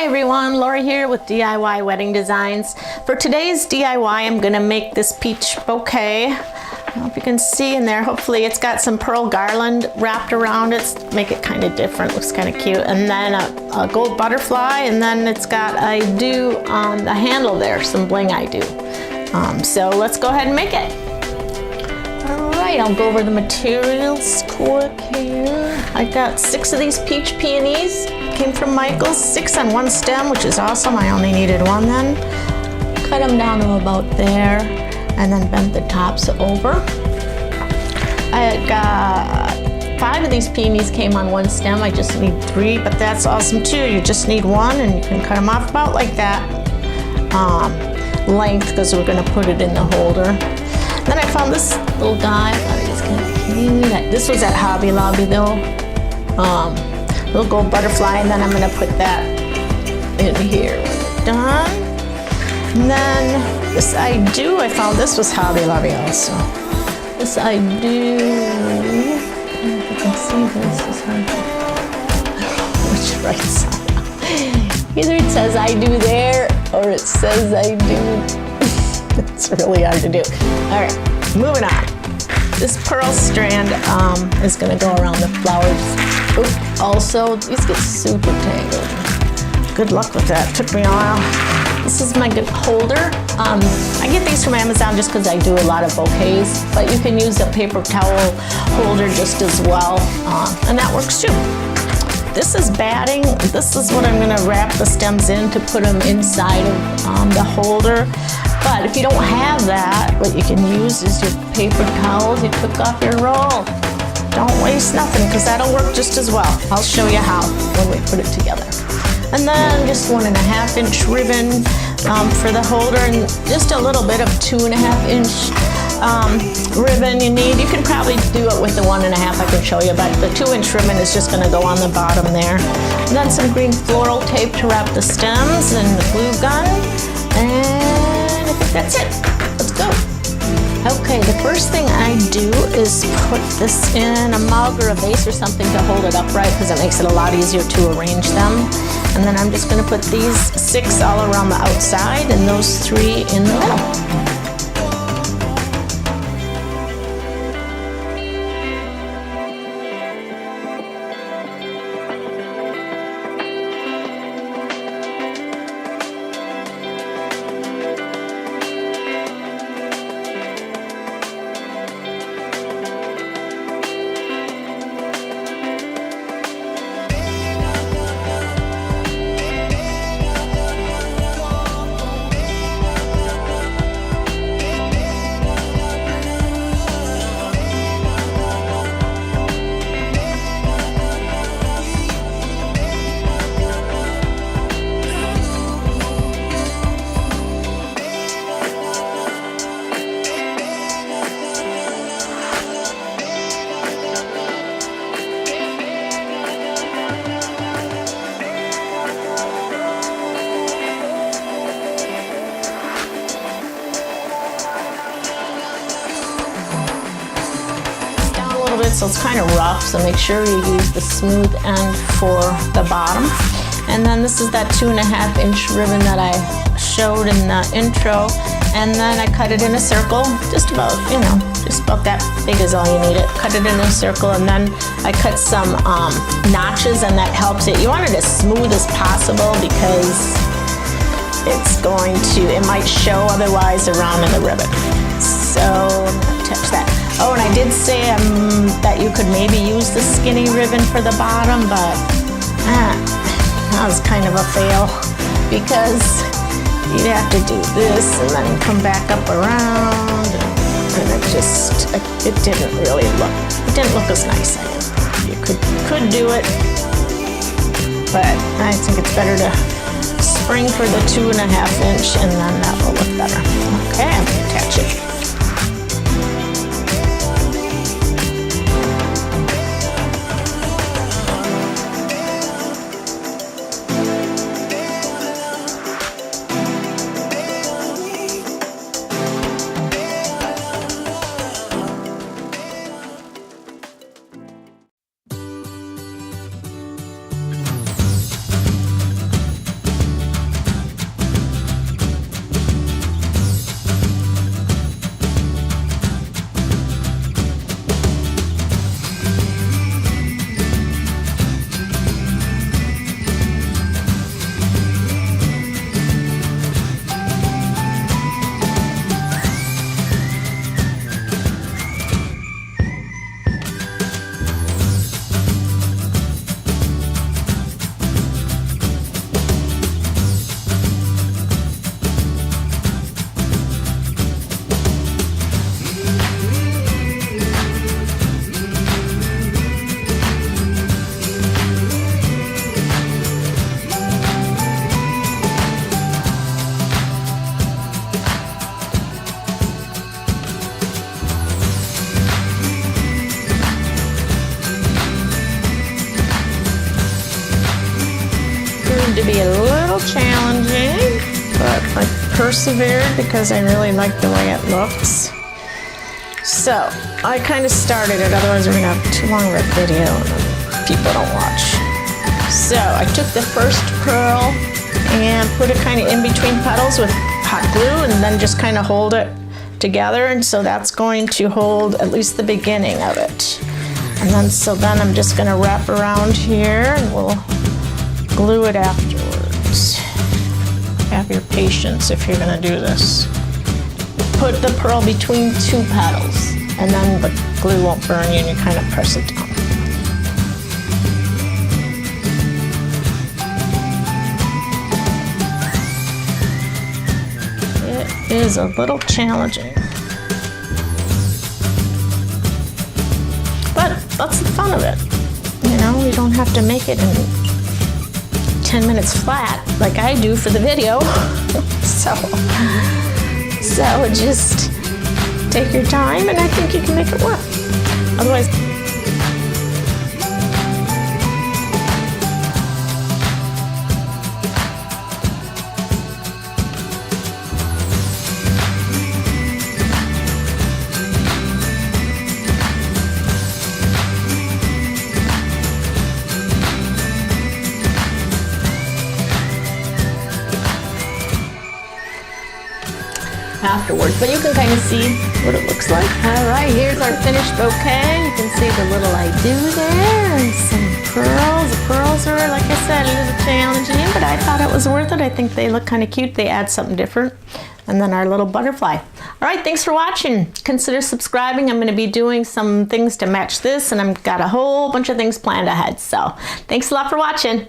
Hi everyone, Lori here with DIY Wedding Designs. For today's DIY, I'm going to make this peach bouquet. I hope you can see in there. Hopefully it's got some pearl garland wrapped around it. Make it kind of different, looks kind of cute. And then a gold butterfly, and then it's got, I do on the handle there, some bling I do. So let's go ahead and make it. Alright, I'll go over the materials quick here. I got 6 of these peach peonies. Came from Michael's, 6 on one stem, which is awesome. I only needed 1 then. Cut them down to about there, and then bent the tops over. I got 5 of these peonies came on one stem. I just need 3, but that's awesome too. You just need 1, and you can cut them off about like that length, because we're going to put it in the holder. Then I found this little guy. I thought he was kind of cute. This was at Hobby Lobby though. Little gold butterfly, and then I'm going to put that in here when it's done. And then this I found this was Hobby Lobby also. This I do, I don't know if you can see this, is hard to, which right side. Either it says I do there, or it says I do. It's really hard to do. All right, moving on. This pearl strand is going to go around the flowers. Oops, also, these get super tangled. Good luck with that. Took me a while. This is my good holder. I get these from Amazon just because I do a lot of bouquets, but you can use a paper towel holder just as well, and that works too. This is batting. This is what I'm going to wrap the stems in to put them inside of the holder. But if you don't have that, what you can use is your paper towels. You took off your roll. Don't waste nothing, because that'll work just as well. I'll show you how when we put it together. And then just 1.5 inch ribbon for the holder, and just a little bit of 2.5 inch ribbon you need. You can probably do it with the 1.5, I can show you, but the 2 inch ribbon is just going to go on the bottom there. And then some green floral tape to wrap the stems, and the glue gun, and I think that's it. Let's go. Okay, the first thing I do is put this in a mug or a vase or something to hold it upright, because it makes it a lot easier to arrange them. And then I'm just going to put these 6 all around the outside and those 3 in the middle. So it's kind of rough, so make sure you use the smooth end for the bottom. And then this is that 2.5 inch ribbon that I showed in the intro, and then I cut it in a circle, just about, just about that big is all you need it. Cut it in a circle, and then I cut some notches, and that helps it. You want it as smooth as possible, because it might show otherwise around in the ribbon. So touch that. Oh, and I did say that you could maybe use the skinny ribbon for the bottom, but that was kind of a fail, because you'd have to do this and then come back up around, and it didn't really look as nice. You could do it, but I think it's better to spring for the 2.5 inch, and then that will look better. Okay, I'm gonna attach it. little challenging, but I persevered because I really like the way it looks. So I kind of started it, otherwise we're gonna have too long of a video and people don't watch. So I took the first pearl and put it kind of in between petals with hot glue and then just kind of hold it together, and so that's going to hold at least the beginning of it. And then I'm just gonna wrap around here and we'll glue it afterwards. Have your patience if you're gonna do this. Put the pearl between two petals and then the glue won't burn you and you kind of press it down. It is a little challenging, but that's the fun of it. You know, you don't have to make it in 10 minutes flat like I do for the video. So just take your time and I think you can make it work. Otherwise, afterwards, but you can kind of see what it looks like. All right, here's our finished bouquet. You can see the little I do there and some pearls. The pearls are, like I said, a little challenging, but I thought it was worth it. I think they look kind of cute. They add something different. And then our little butterfly. All right, thanks for watching. Consider subscribing. I'm going to be doing some things to match this, and I've got a whole bunch of things planned ahead. So thanks a lot for watching.